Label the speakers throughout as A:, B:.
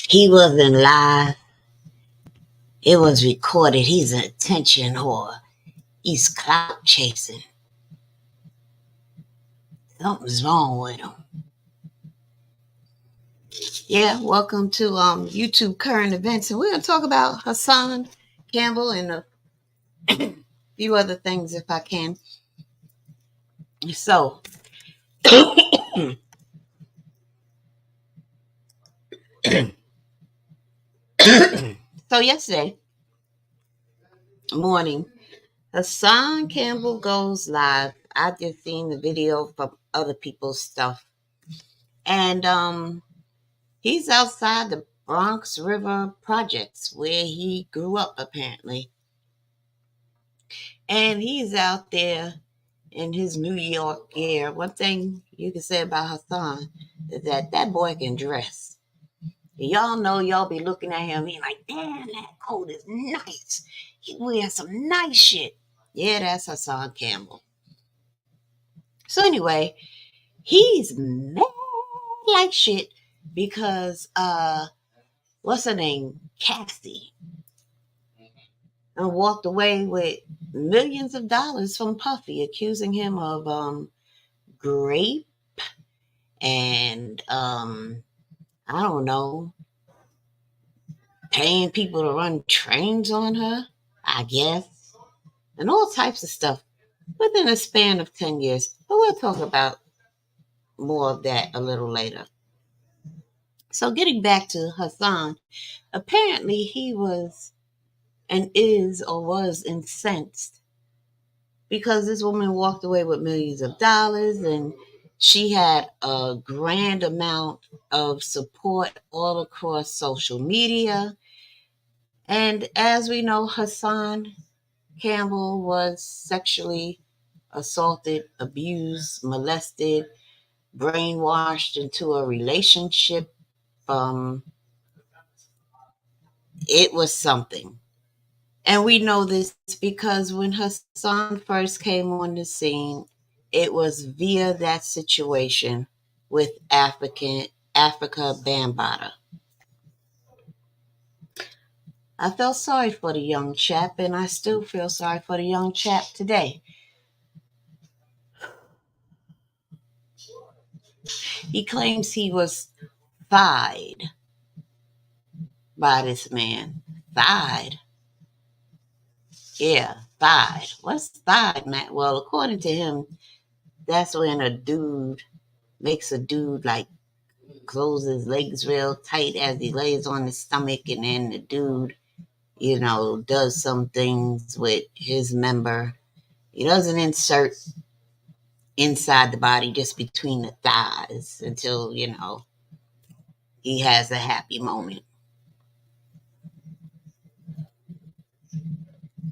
A: He wasn't live. It was recorded. He's an attention whore. He's clout chasing. Something's wrong with him. Yeah, welcome to YouTube current events, and we're gonna talk about Hassan Campbell and a few other things if I can. So, yesterday morning, Hassan Campbell goes live. I just seen the video from other people's stuff, and he's outside the Bronx River Projects where he grew up apparently, and he's out there in his New York air. One thing you can say about Hassan is that boy can dress. Y'all know, y'all be looking at him, he like, damn, that coat is nice. He wearing some nice shit. Yeah, that's Hassan Campbell. So anyway, he's mad like shit because what's her name? Cassie. And walked away with millions of dollars from Puffy, accusing him of rape and I don't know, paying people to run trains on her, I guess, and all types of stuff within a span of 10 years. But we'll talk about more of that a little later. So getting back to Hassan, apparently he was and is or was incensed because this woman walked away with millions of dollars and she had a grand amount of support all across social media. And as we know, Hassan Campbell was sexually assaulted, abused, molested, brainwashed into a relationship. It was something. And we know this because when Hassan first came on the scene, it was via that situation with Africa Bambaataa. I felt sorry for the young chap, and I still feel sorry for the young chap today. He claims he was thied by this man. Thied? Yeah, thied. What's thied, man? Well, according to him, that's when a dude makes a dude like close his legs real tight as he lays on his stomach, and then the dude, does some things with his member. He doesn't insert inside the body, just between the thighs until, he has a happy moment.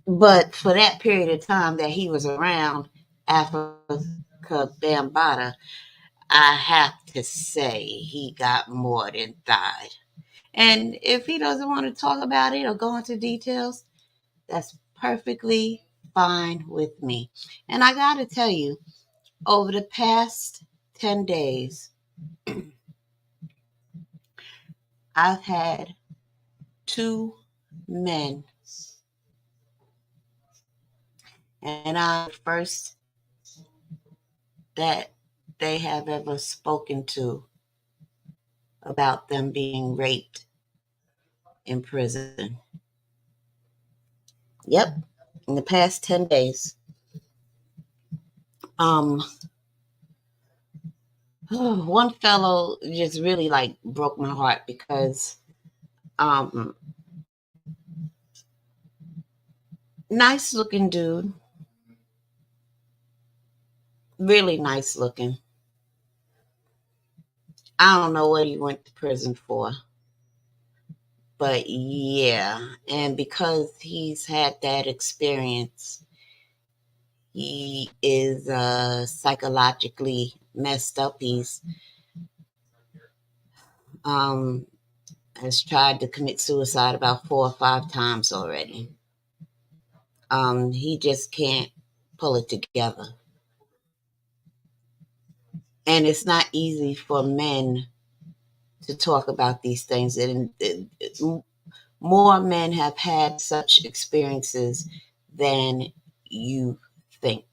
A: But for that period of time that he was around Africa Bambaataa, I have to say he got more than thied. And if he doesn't want to talk about it or go into details, that's perfectly fine with me. And I got to tell you, over the past 10 days, I've had 2 men, and I'm the first that they have ever spoken to about them being raped in prison. Yep, in the past 10 days. One fellow just really like broke my heart because nice looking dude, really nice looking. I don't know what he went to prison for, but yeah, and because he's had that experience, he is psychologically messed up. He's um has tried to commit suicide about 4 or 5 times already. He just can't pull it together. And it's not easy for men to talk about these things. And more men have had such experiences than you think.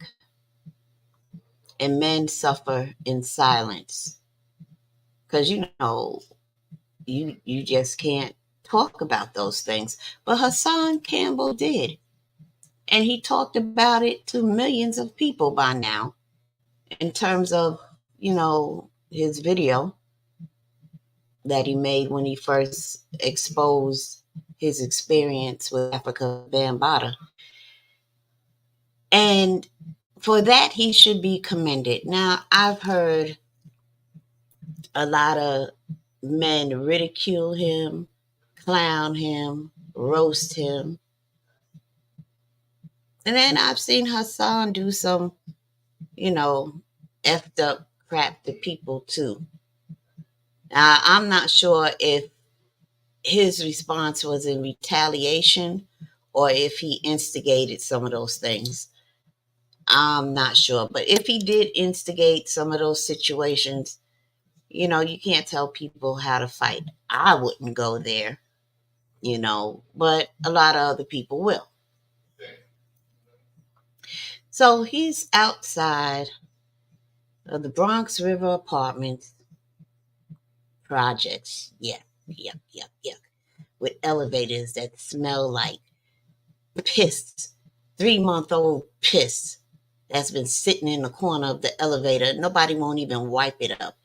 A: And men suffer in silence because, you just can't talk about those things. But Hassan Campbell did. And he talked about it to millions of people by now in terms of, his video that he made when he first exposed his experience with Africa Bambaataa. And for that, he should be commended. Now, I've heard a lot of men ridicule him, clown him, roast him. And then I've seen Hassan do some, effed up crap to people too. Now, I'm not sure if his response was in retaliation or if he instigated some of those things. I'm not sure. But if he did instigate some of those situations, you can't tell people how to fight. I wouldn't go there, but a lot of other people will. So he's outside of the Bronx River Apartments projects. Yeah, yeah. With elevators that smell like piss, 3-month-old piss that's been sitting in the corner of the elevator. Nobody won't even wipe it up.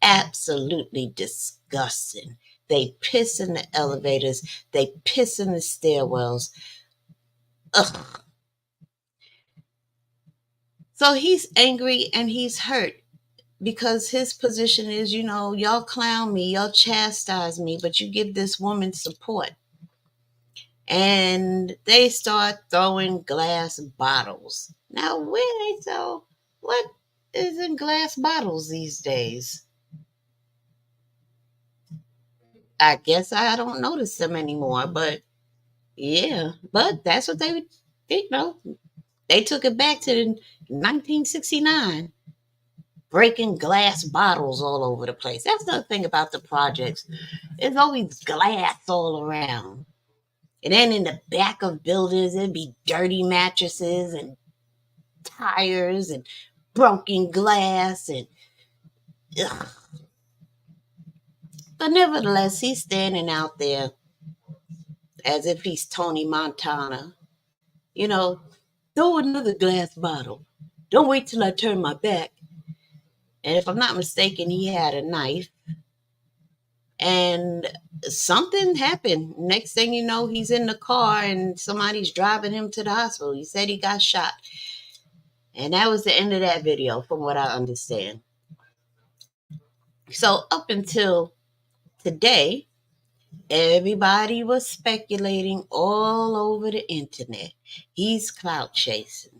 A: Absolutely disgusting. They piss in the elevators. They piss in the stairwells. Ugh. So he's angry and he's hurt because his position is, y'all clown me, y'all chastise me, but you give this woman support. And they start throwing glass bottles. Now, where they sell, what is in glass bottles these days? I guess I don't notice them anymore, but yeah, but that's what they would, you know, They took it back to 1969, breaking glass bottles all over the place. That's the thing about the projects. There's always glass all around. And then in the back of buildings, there'd be dirty mattresses and tires and broken glass and ugh. But nevertheless, he's standing out there as if he's Tony Montana. You know, throw another glass bottle. Don't wait till I turn my back. And if I'm not mistaken, he had a knife. And something happened. Next thing you know, he's in the car and somebody's driving him to the hospital. He said he got shot. And that was the end of that video, from what I understand. So up until today, everybody was speculating all over the internet. He's clout chasing.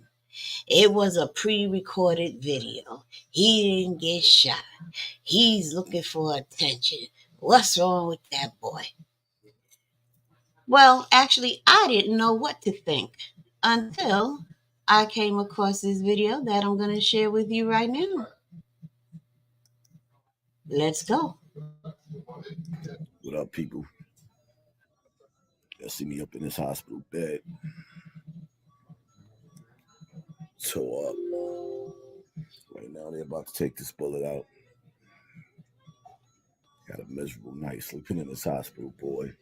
A: It was a pre-recorded video. He didn't get shot. He's looking for attention. What's wrong with that boy? Well, actually, I didn't know what to think until I came across this video that I'm going to share with you right now. Let's go.
B: What up, people? Y'all see me up in this hospital bed, tore up. Right now, they're about to take this bullet out. Got a miserable night sleeping in this hospital, boy.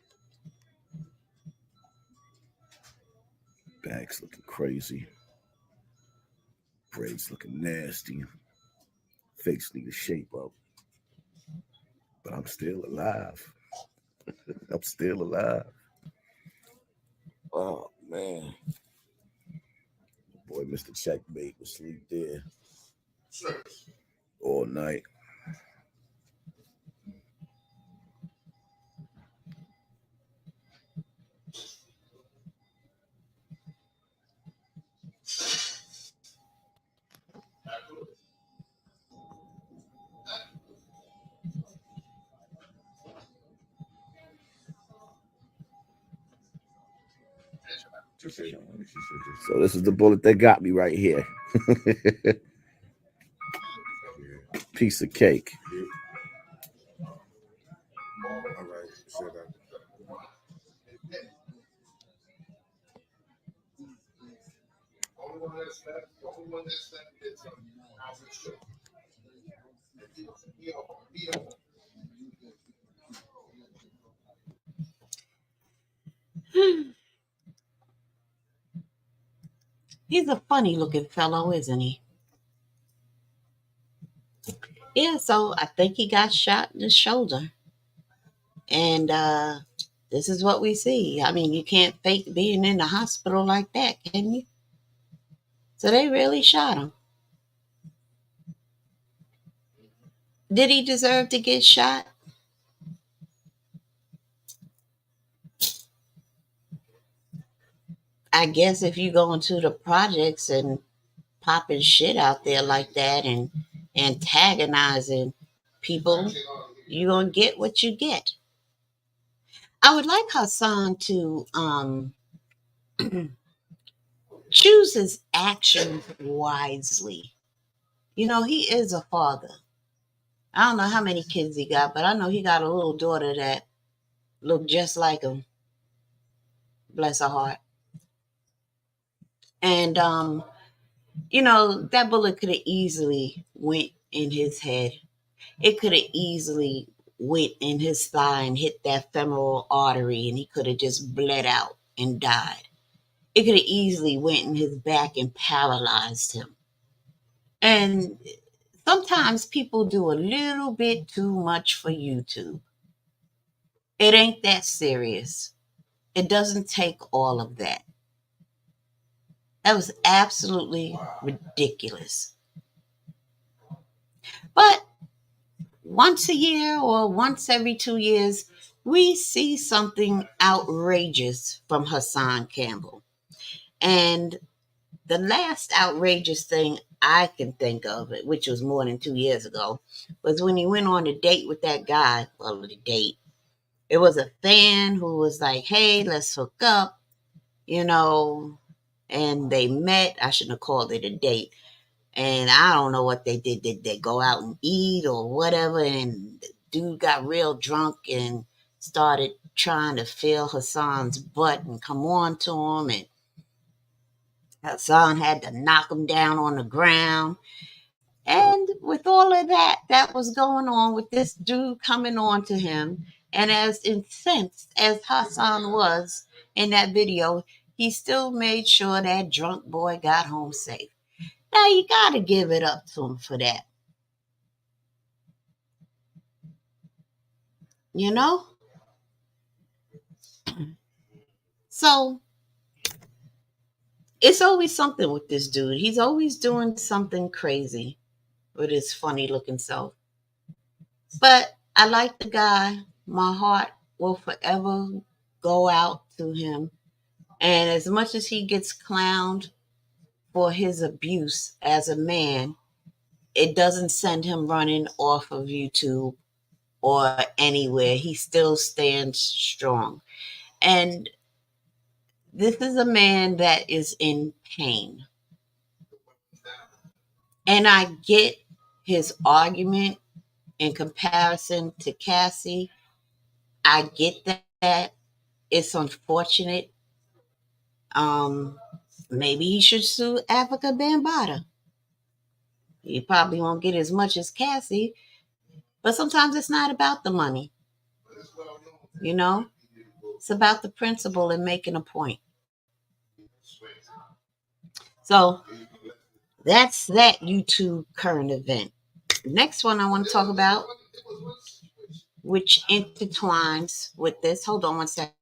B: Back's looking crazy. Braids looking nasty. Face need to shape up. But I'm still alive. I'm still alive. Oh, man. Boy, Mr. Checkmate was asleep there all night. So this is the bullet that got me right here. Piece of cake.
A: He's a funny looking fellow, isn't he? Yeah, so I think he got shot in the shoulder. And this is what we see. I mean, you can't fake being in the hospital like that, can you? So they really shot him. Did he deserve to get shot? I guess if you go into the projects and popping shit out there like that and antagonizing people, you're going to get what you get. I would like Hassan to choose his actions wisely. You know, he is a father. I don't know how many kids he got, but I know he got a little daughter that looked just like him. Bless her heart. And you know, that bullet could have easily went in his head. It could have easily went in his thigh and hit that femoral artery, and he could have just bled out and died. It could have easily went in his back and paralyzed him. And sometimes people do a little bit too much for YouTube. It ain't that serious. It doesn't take all of that. That was absolutely ridiculous. But once a year or once every 2 years, we see something outrageous from Hassan Campbell. And the last outrageous thing I can think of, which was more than 2 years ago, was when he went on a date with that guy. Well, the date. It was a fan who was like, hey, let's hook up. You know, and they met. I shouldn't have called it a date. And I don't know what they did. Did they go out and eat or whatever? And the dude got real drunk and started trying to feel Hassan's butt and come on to him. And Hassan had to knock him down on the ground. And with all of that was going on with this dude coming on to him, and as incensed as Hassan was in that video, he still made sure that drunk boy got home safe. Now you got to give it up to him for that. You know? So it's always something with this dude. He's always doing something crazy with his funny looking self. But I like the guy. My heart will forever go out to him. And as much as he gets clowned for his abuse as a man, it doesn't send him running off of YouTube or anywhere. He still stands strong. And this is a man that is in pain. And I get his argument in comparison to Cassie. I get that. It's unfortunate. Um, Maybe he should sue Africa Bambaataa. He probably won't get as much as Cassie, but sometimes it's not about the money. You know, it's about the principle and making a point. So that's that YouTube current event. Next one I want to talk about, which intertwines with this. Hold on one second.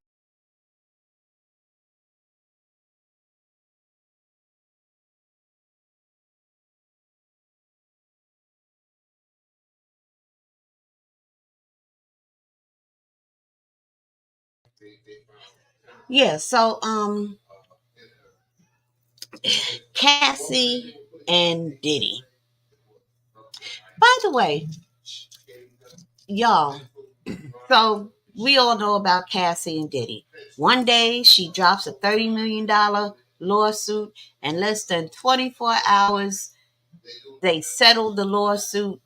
A: Yeah, so Cassie and Diddy. By the way, y'all, so we all know about Cassie and Diddy. One day she drops a $30 million lawsuit, and less than 24 hours they settled the lawsuit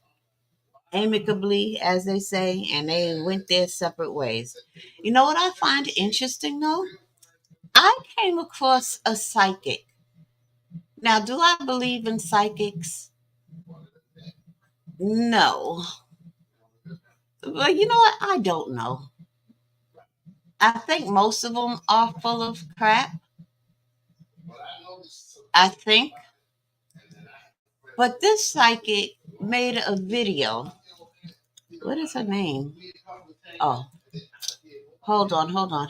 A: amicably, as they say, and they went their separate ways. You know what I find interesting though? I came across a psychic. Now, do I believe in psychics? No. But you know what? I don't know. I think most of them are full of crap. I think. But this psychic made a video. What is her name? Oh, hold on, hold on.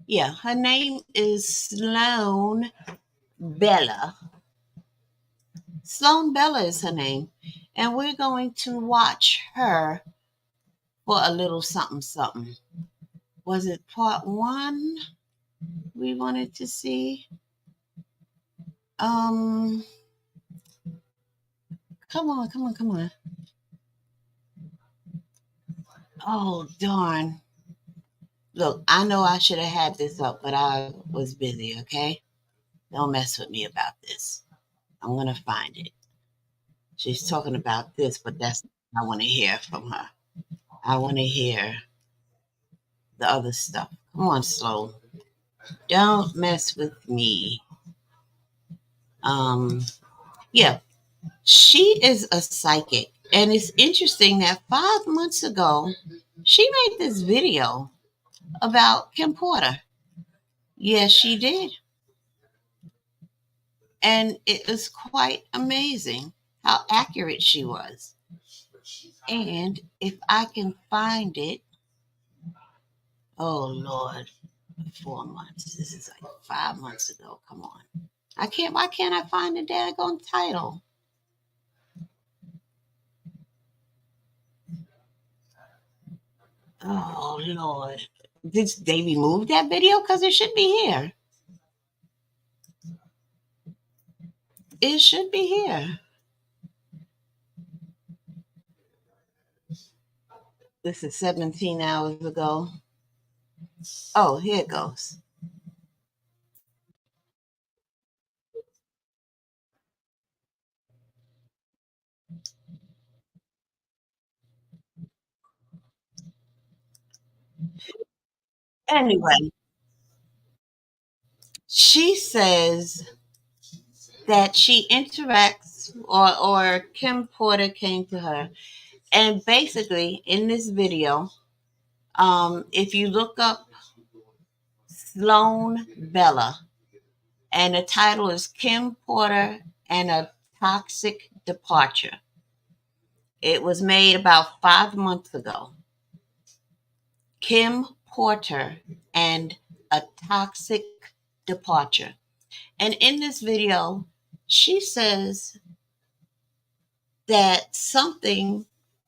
A: Yeah, her name is Sloan Bella. Sloan Bella is her name. And we're going to watch her for a little something something. Was it part one we wanted to see? Um, Come on, come on, come on. Oh, darn. Look, I know I should have had this up, but I was busy, okay? Don't mess with me about this. I'm going to find it. She's talking about this, but that's I want to hear from her. I want to hear the other stuff. Come on, Slow. Don't mess with me. Um, yeah, she is a psychic. And it's interesting that 5 months ago, she made this video about Kim Porter. Yes, she did. And it was quite amazing how accurate she was. And if I can find it, oh Lord, 4 months. This is like 5 months ago. Come on. Why can't I find the daggone title? Oh Lord. Did they remove that video? Because it should be here. It should be here. This is 17 hours ago. Oh, here it goes. Anyway, she says that she interacts, or Kim Porter came to her, and basically in this video, if you look up Sloan Bella, and the title is Kim Porter and a Toxic Departure. It was made about 5 months ago. Kim Porter and a Toxic Departure. And in this video, she says that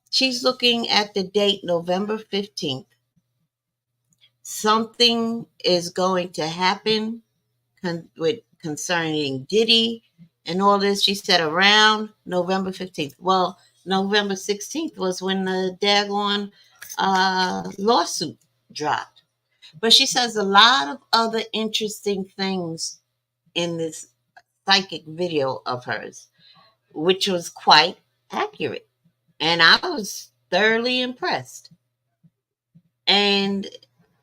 A: she's looking at the date November 15th. Something is going to happen concerning Diddy and all this. She said around November 15th. Well, November 16th was when the daggone lawsuit dropped. But she says a lot of other interesting things in this psychic video of hers, which was quite accurate. And I was thoroughly impressed. And,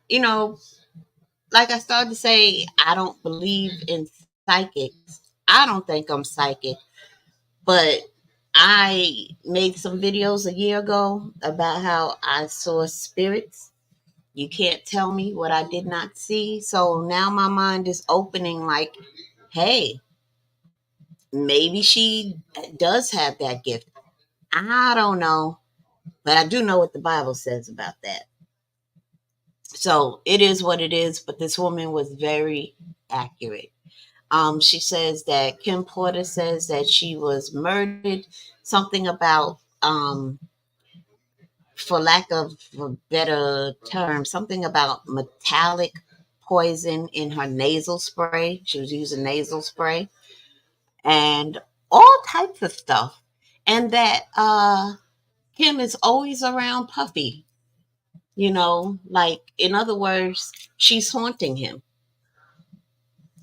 A: you know, like I started to say, I don't believe in psychics. I don't think I'm psychic, but I made some videos a year ago about how I saw spirits. You can't tell me what I did not see. So now my mind is opening like, hey, maybe she does have that gift. I don't know, but I do know what the Bible says about that. So it is what it is, but this woman was very accurate. She says that Kim Porter says that she was murdered, something about, for lack of a better term, something about metallic poison in her nasal spray. She was using nasal spray and all types of stuff. And that Kim is always around Puffy, like, in other words, she's haunting him.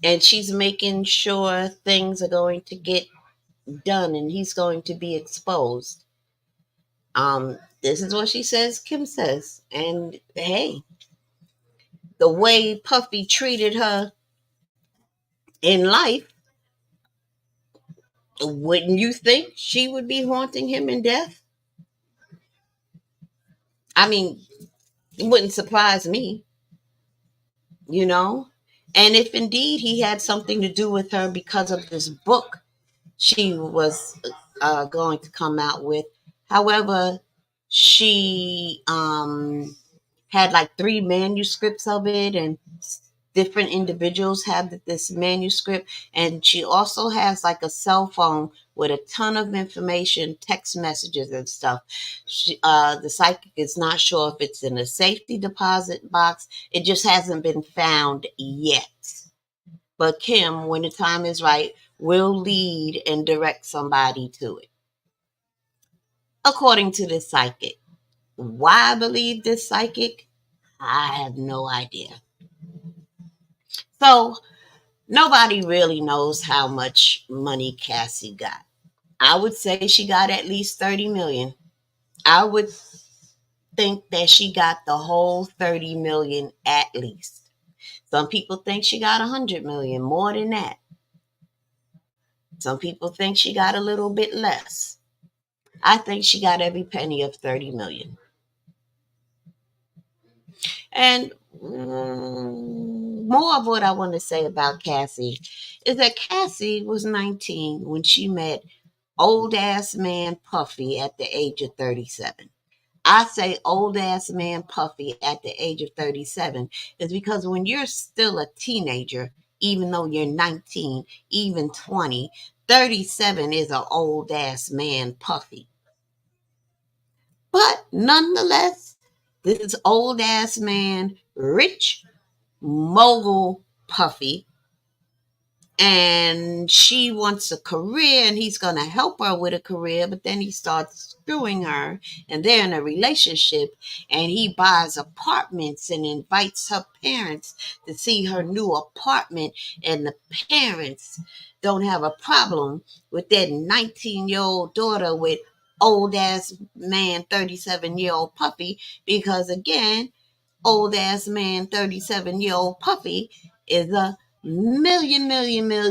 A: And she's making sure things are going to get done and he's going to be exposed. This is what she says, Kim says. And hey, the way Puffy treated her in life, wouldn't you think she would be haunting him in death? I mean, it wouldn't surprise me, you know? And if indeed he had something to do with her because of this book she was going to come out with. However, she had like 3 manuscripts of it, and different individuals have this manuscript. And she also has like a cell phone with a ton of information, text messages and stuff. The psychic is not sure if it's in a safety deposit box. It just hasn't been found yet. But Kim, when the time is right, will lead and direct somebody to it, according to this psychic. Why I believe this psychic, I have no idea. So nobody really knows how much money Cassie got. I would say she got at least 30 million. I would think that she got the whole 30 million at least. Some people think she got 100 million, more than that. Some people think she got a little bit less. I think she got every penny of 30 million. And more of what I want to say about Cassie is that Cassie was 19 when she met old ass man Puffy at the age of 37. I say old ass man Puffy at the age of 37 is because when you're still a teenager, even though you're 19, even 20, 37 is an old ass man Puffy. But nonetheless, this old ass man, rich mogul Puffy, and she wants a career, and he's going to help her with a career, but then he starts screwing her, and they're in a relationship, and he buys apartments and invites her parents to see her new apartment, and the parents don't have a problem with their 19-year-old daughter with old ass man 37-year-old puppy, because again, old ass man 37-year-old puppy is a million millionaire.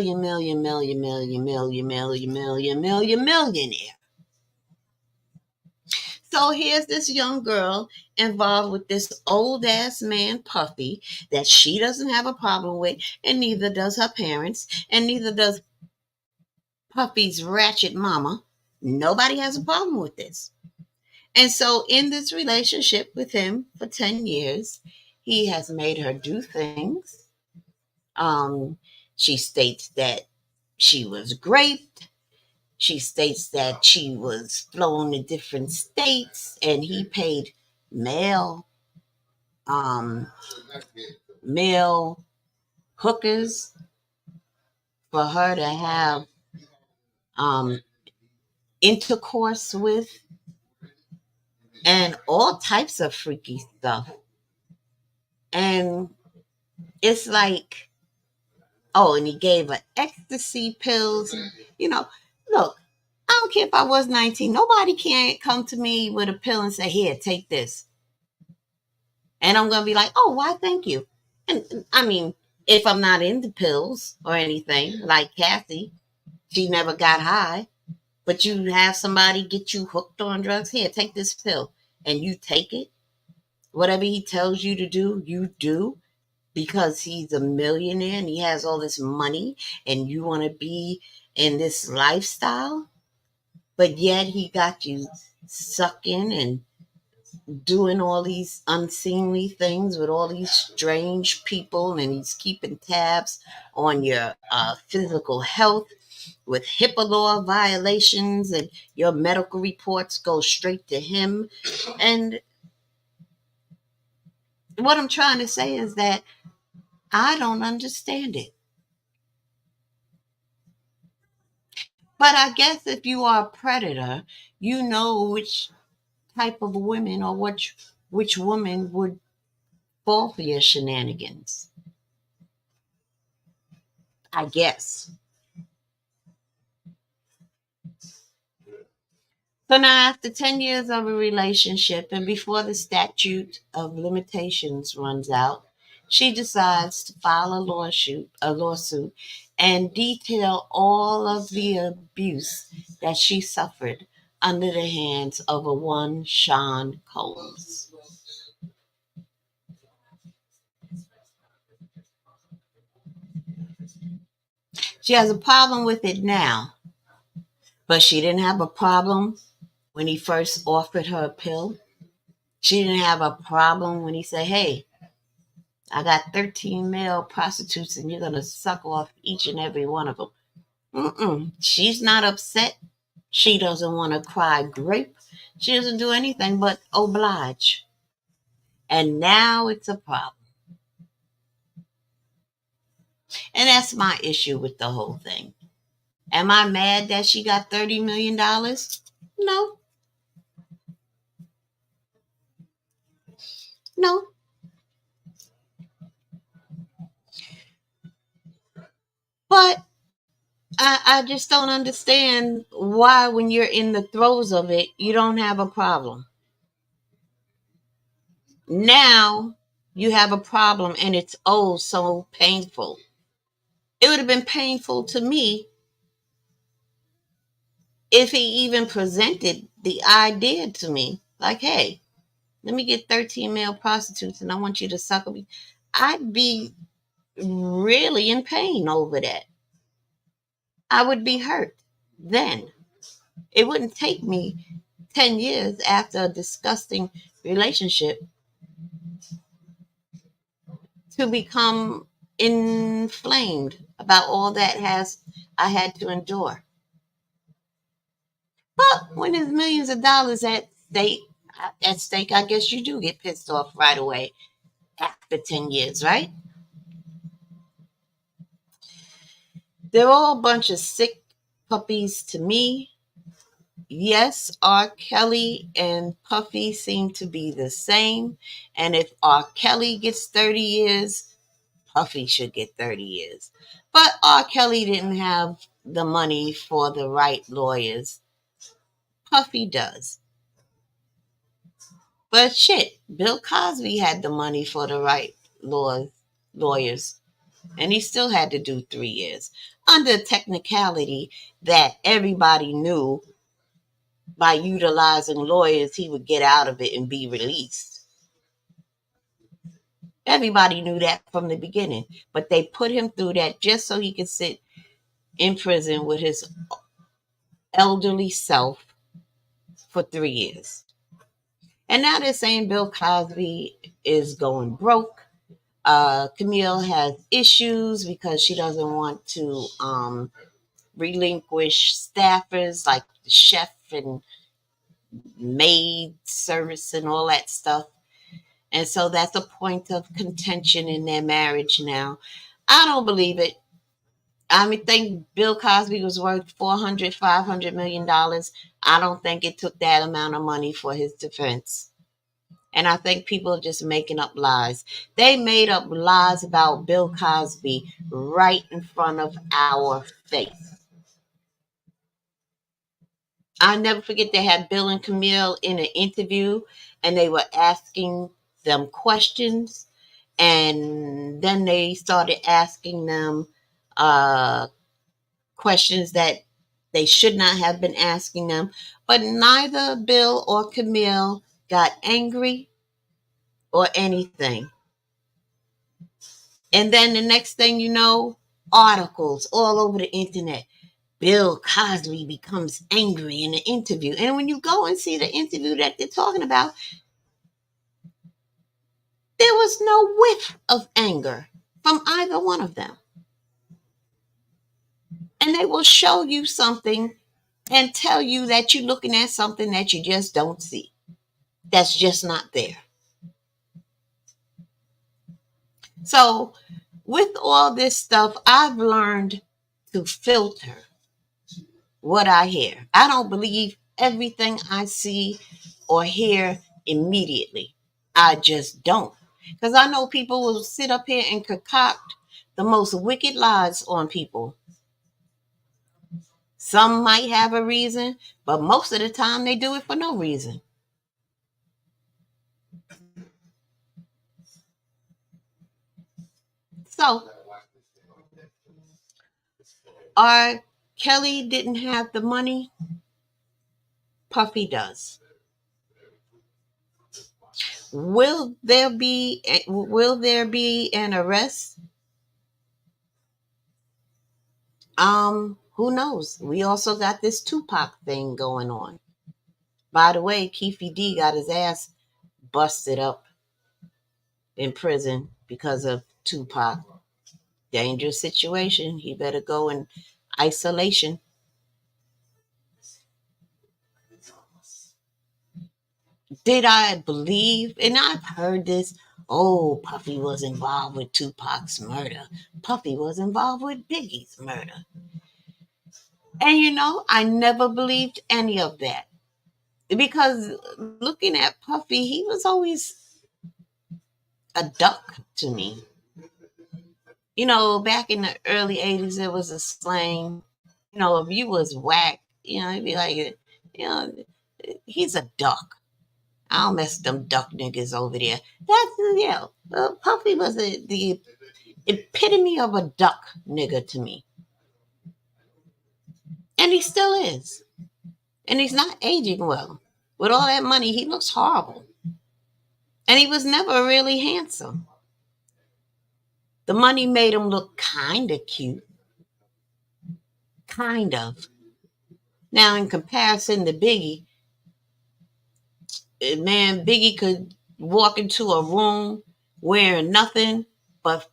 A: So here's this young girl involved with this old ass man puppy that she doesn't have a problem with, and neither does her parents, and neither does puppy's ratchet mama. Nobody has a problem with this. And so in this relationship with him for 10 years, he has made her do things. Um, she states that she was raped. She states that she was flown to different states, and he paid male um, male hookers for her to have um, intercourse with, and all types of freaky stuff. And it's like, oh, and he gave her ecstasy pills. You know, look, I don't care if I was 19. Nobody can't come to me with a pill and say, here, take this. And I'm going to be like, oh, why, thank you. And I mean, if I'm not into pills or anything, like Kathy, she never got high, but you have somebody get you hooked on drugs, here, take this pill. And you take it. Whatever he tells you to do, you do, because he's a millionaire and he has all this money, and you want to be in this lifestyle, but yet he got you sucking and doing all these unseemly things with all these strange people, and he's keeping tabs on your physical health with HIPAA law violations, and your medical reports go straight to him. And what I'm trying to say is that I don't understand it. But I guess if you are a predator, you know which type of women, or which woman would fall for your shenanigans. I guess. So now, after 10 years of a relationship and before the statute of limitations runs out, she decides to file a lawsuit, and detail all of the abuse that she suffered under the hands of a one Sean Combs. She has a problem with it now, but she didn't have a problem when he first offered her a pill. She didn't have a problem when he said, hey, I got 13 male prostitutes and you're going to suck off each and every one of them. She's not upset. She doesn't want to cry grape. She doesn't do anything but oblige. And now it's a problem. And that's my issue with the whole thing. Am I mad that she got $30 million? No, no. But I just don't understand why, when you're in the throes of it, you don't have a problem. Now you have a problem, and it's oh so painful. It would have been painful to me if he even presented the idea to me. Like, hey, let me get 13 male prostitutes and I want you to suck me. I'd be really in pain over that. I would be hurt then. It wouldn't take me 10 years after a disgusting relationship to become inflamed about all that has I had to endure. But when there's millions of dollars at stake, I guess you do get pissed off right away after 10 years, right? They're all a bunch of sick puppies to me. Yes, R. Kelly and Puffy seem to be the same. And if R. Kelly gets 30 years, Puffy should get 30 years. But R. Kelly didn't have the money for the right lawyers. Puffy does. But shit, Bill Cosby had the money for the right lawyers. And he still had to do 3 years. Under technicality that everybody knew by utilizing lawyers, he would get out of it and be released. Everybody knew that from the beginning, but they put him through that just so he could sit in prison with his elderly self for 3 years. And now they're saying Bill Cosby is going broke. Camille has issues because she doesn't want to relinquish staffers like the chef and maid service and all that stuff. And so that's a point of contention in their marriage now. I don't believe it. I think Bill Cosby was worth $400, $500 million. I don't think it took that amount of money for his defense. And I think people are just making up lies. They made up lies about Bill Cosby right in front of our face. I never forget they had Bill and Camille in an interview and they were asking them questions. And then they started asking them questions that they should not have been asking them. But neither Bill or Camille got angry or anything. And then the next thing you know, articles all over the internet. Bill Cosby becomes angry in an interview. And when you go and see the interview that they're talking about, there was no whiff of anger from either one of them. And they will show you something and tell you that you're looking at something that you just don't see. That's just not there. So with all this stuff, I've learned to filter what I hear. I don't believe everything I see or hear immediately. I just don't. Because I know people will sit up here and concoct the most wicked lies on people. Some might have a reason, but most of the time they do it for no reason. So, R. Kelly didn't have the money. Puffy does. Will there be an arrest? Who knows? We also got this Tupac thing going on. By the way, Keefe D got his ass busted up in prison because of Tupac. Dangerous situation. He better go in isolation. Did I believe, and I've heard this, oh, Puffy was involved with Tupac's murder. Puffy was involved with Biggie's murder. And I never believed any of that. Because looking at Puffy, he was always a duck to me. Back in the early 80s, there was a slang, if you was whack, it'd be like, he's a duck. I don't mess with them duck niggas over there. Puffy was the epitome of a duck nigga to me. And he still is. And he's not aging well. With all that money, he looks horrible. And he was never really handsome. The money made him look kind of cute. Kind of. Now, in comparison to Biggie, man, Biggie could walk into a room wearing nothing but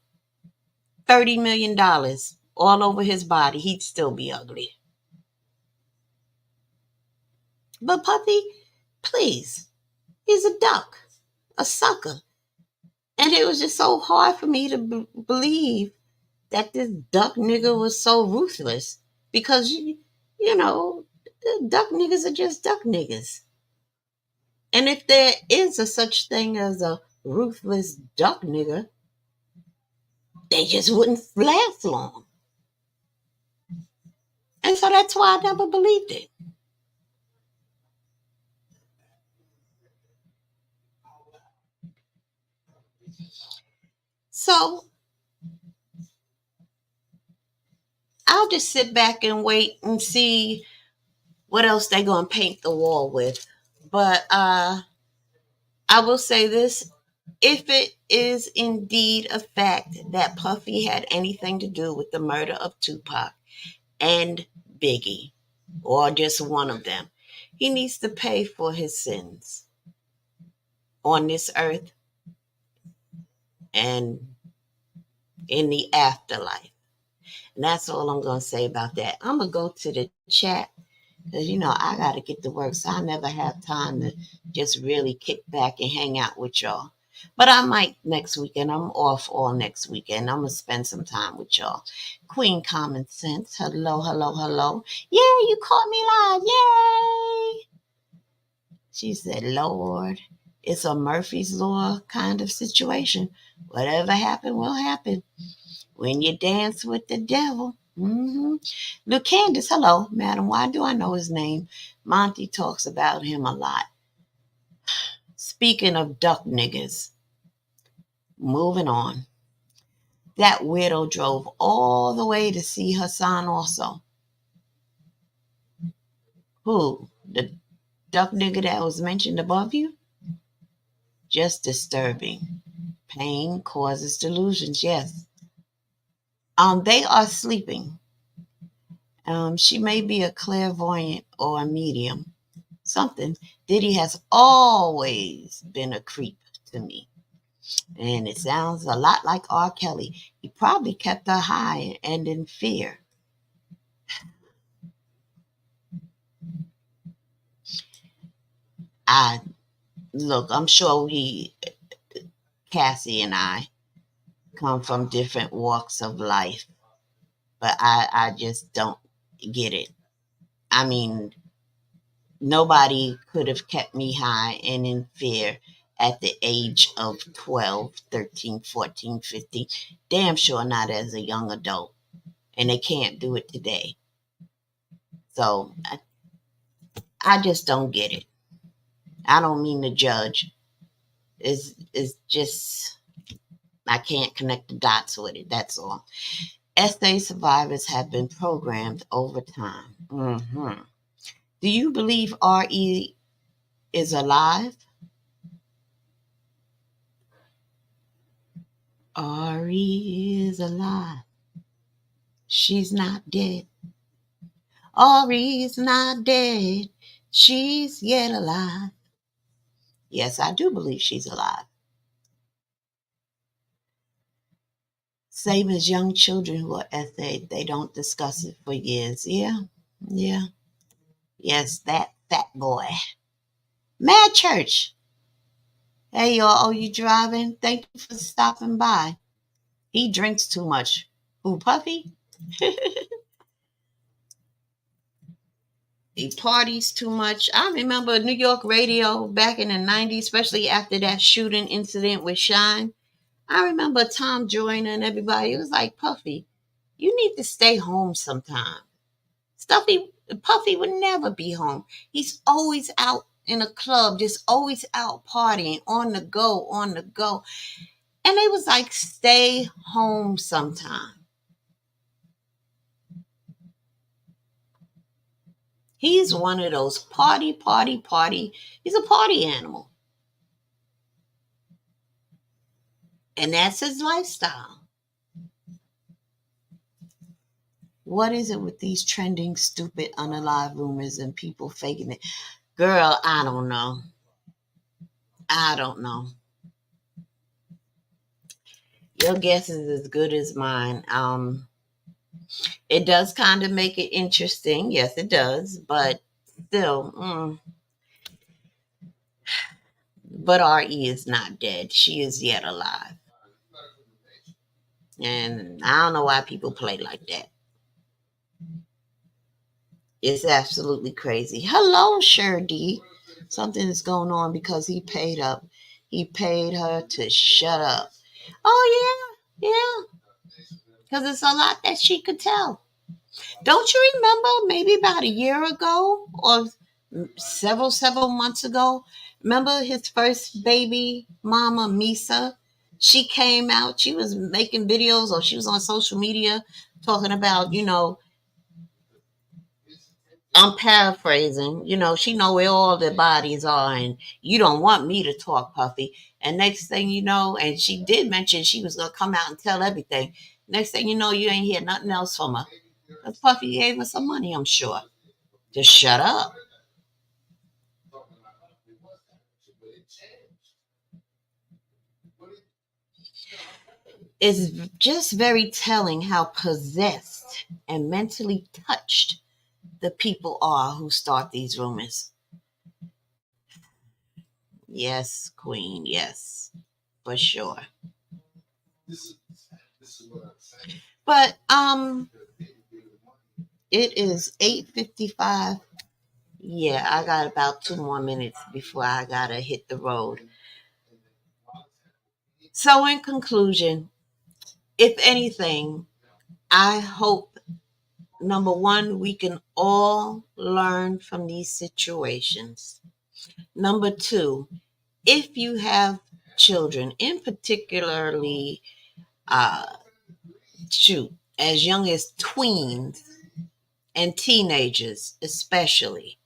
A: $30 million all over his body. He'd still be ugly. But Puffy, please, he's a duck, a sucker. And it was just so hard for me to believe that this duck nigga was so ruthless because you know, duck niggas are just duck niggas. And if there is a such thing as a ruthless duck nigga, they just wouldn't last long. And so that's why I never believed it. So I'll just sit back and wait and see what else they're gonna paint the wall with. But I will say this: if it is indeed a fact that Puffy had anything to do with the murder of Tupac and Biggie, or just one of them, he needs to pay for his sins on this earth and in the afterlife. And that's all I'm going to say about that. I'm going to go to the chat because, I got to get to work. So I never have time to just really kick back and hang out with y'all. But I might next weekend. I'm off all next weekend. I'm going to spend some time with y'all. Queen Common Sense. Hello, hello, hello. Yeah, you caught me live. Yay. She said, Lord, it's a Murphy's Law kind of situation. Whatever happened will happen. When you dance with the devil. Mm-hmm. Look, Candace, hello, madam. Why do I know his name? Monty talks about him a lot. Speaking of duck niggas, moving on. That widow drove all the way to see her son also. Who? The duck nigga that was mentioned above you? Just disturbing. Pain causes delusions, yes. They are sleeping. She may be a clairvoyant or a medium. Something. Diddy has always been a creep to me. And it sounds a lot like R. Kelly. He probably kept her high and in fear. I'm sure Cassie and I come from different walks of life, but I just don't get it. I mean, nobody could have kept me high and in fear at the age of 12, 13, 14, 15. Damn sure not as a young adult. And they can't do it today. So I just don't get it. I don't mean to judge. It's just, I can't connect the dots with it. That's all. SA survivors have been programmed over time. Mm-hmm. Do you believe RE is alive? RE is alive. She's not dead. RE's not dead. She's yet alive. Yes, I do believe she's alive. Same as young children who are SA, they don't discuss it for years. Yeah, yeah. Yes, that fat boy. Mad Church. Hey, y'all, oh, you driving? Thank you for stopping by. He drinks too much. Who, Puffy? He parties too much. I remember New York radio back in the 90s, especially after that shooting incident with Shine. I remember Tom Joyner and everybody. It was like, Puffy, you need to stay home sometime. Puffy would never be home. He's always out in a club, just always out partying, on the go, on the go. And they was like, stay home sometime. He's one of those party. He's a party animal. And that's his lifestyle. What is it with these trending, stupid, unalive rumors and people faking it? Girl, I don't know. I don't know. Your guess is as good as mine. It does kind of make it interesting. Yes, it does. But still, but RE is not dead. She is yet alive. And I don't know why people play like that. It's absolutely crazy. Hello, Sherdy. Something is going on because he paid up. He paid her to shut up. Oh, yeah, yeah. Because it's a lot that she could tell. Don't you remember maybe about a year ago or several months ago? Remember his first baby mama, Misa? She came out, she was making videos or she was on social media talking about, I'm paraphrasing, she know where all the bodies are and you don't want me to talk, Puffy. And next thing you know, and she did mention she was gonna come out and tell everything. Next thing you know, you ain't hear nothing else from her. Because Puffy gave her some money, I'm sure. Just shut up. It's just very telling how possessed and mentally touched the people are who start these rumors. Yes, Queen, yes, for sure. But it is 8:55. Yeah, I got about 2 more minutes before I gotta hit the road. So in conclusion, if anything, I hope number one, we can all learn from these situations. Number two, if you have children, in particularly, uh, shoot, as young as tweens and teenagers, especially,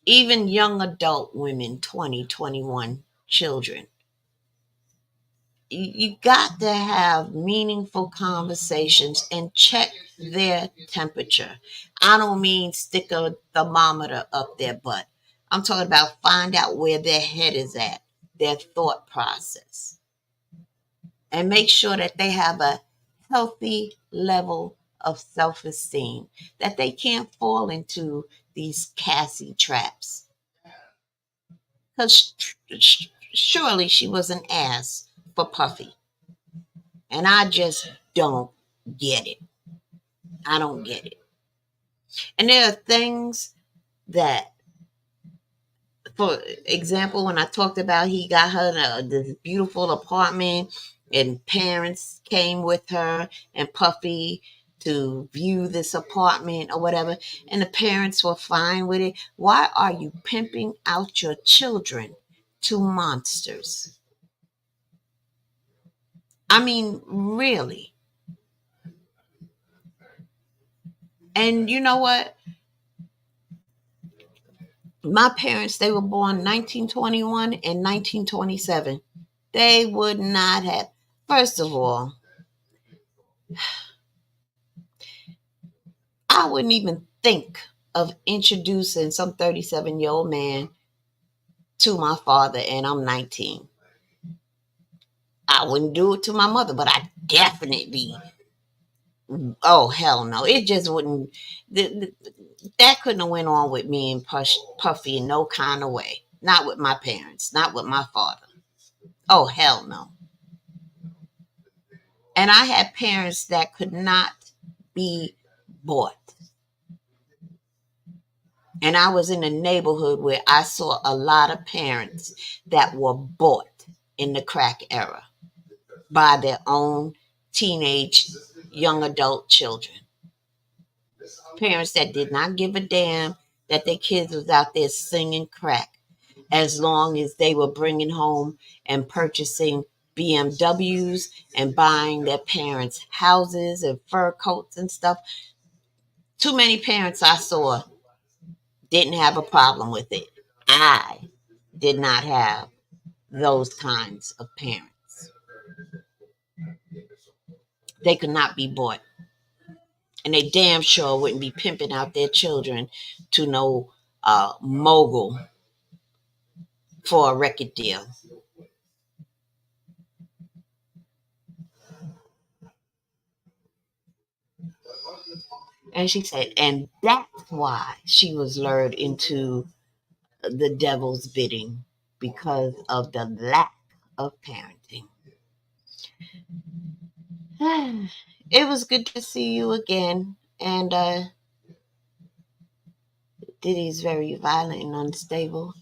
A: even young adult women, 20, 21 children, you got to have meaningful conversations and check their temperature. I don't mean stick a thermometer up their butt. I'm talking about find out where their head is at, their thought process, and make sure that they have a healthy level of self esteem, that they can't fall into these Cassie traps. Because surely she was an ass for Puffy. And I just don't get it. I don't get it. And there are things that, for example, when I talked about he got her this beautiful apartment and parents came with her and Puffy to view this apartment or whatever, and the parents were fine with it. Why are you pimping out your children to monsters? I mean, really. And you know what? My parents, they were born 1921 and 1927. They would not have, first of all, I wouldn't even think of introducing some 37-year-old man to my father, and I'm 19. I wouldn't do it to my mother, but I definitely, oh, hell no. It just wouldn't, that couldn't have went on with me and Puffy in no kind of way. Not with my parents, not with my father. Oh, hell no. And I had parents that could not be bought. And I was in a neighborhood where I saw a lot of parents that were bought in the crack era by their own teenage, young adult children. Parents that did not give a damn that their kids was out there singing crack as long as they were bringing home and purchasing BMWs and buying their parents houses and fur coats and stuff. Too many parents I saw didn't have a problem with it. I did not have those kinds of parents. They could not be bought. And they damn sure wouldn't be pimping out their children to no mogul for a record deal. And she said, and that's why she was lured into the devil's bidding because of the lack of parenting. It was good to see you again. And Diddy's very violent and unstable.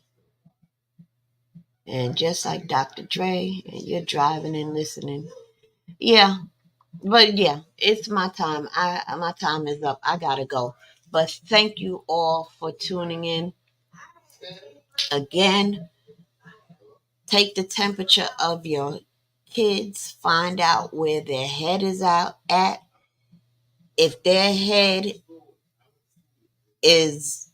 A: And just like Dr. Dre, and you're driving and listening. Yeah, but yeah, it's my time. My time is up. I gotta go. But thank you all for tuning in. Again, take the temperature of your kids. Find out where their head is out at. If their head is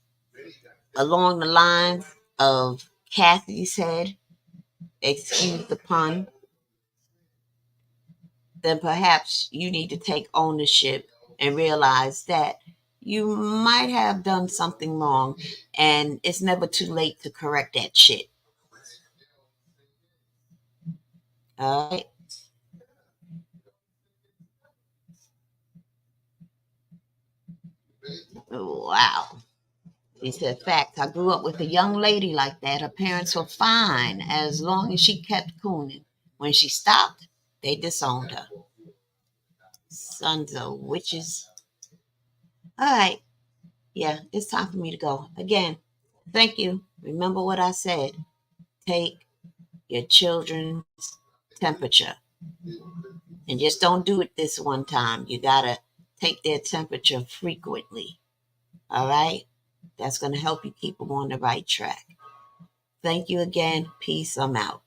A: along the lines of Kathy's head, excuse the pun, then perhaps you need to take ownership and realize that you might have done something wrong and it's never too late to correct that shit. All right. Wow. He said, facts. I grew up with a young lady like that. Her parents were fine as long as she kept cooning. When she stopped, they disowned her. Sons of witches. All right. Yeah, it's time for me to go. Again, thank you. Remember what I said. Take your children's temperature. And just don't do it this one time. You got to take their temperature frequently. All right? That's going to help you keep them on the right track. Thank you again. Peace. I'm out.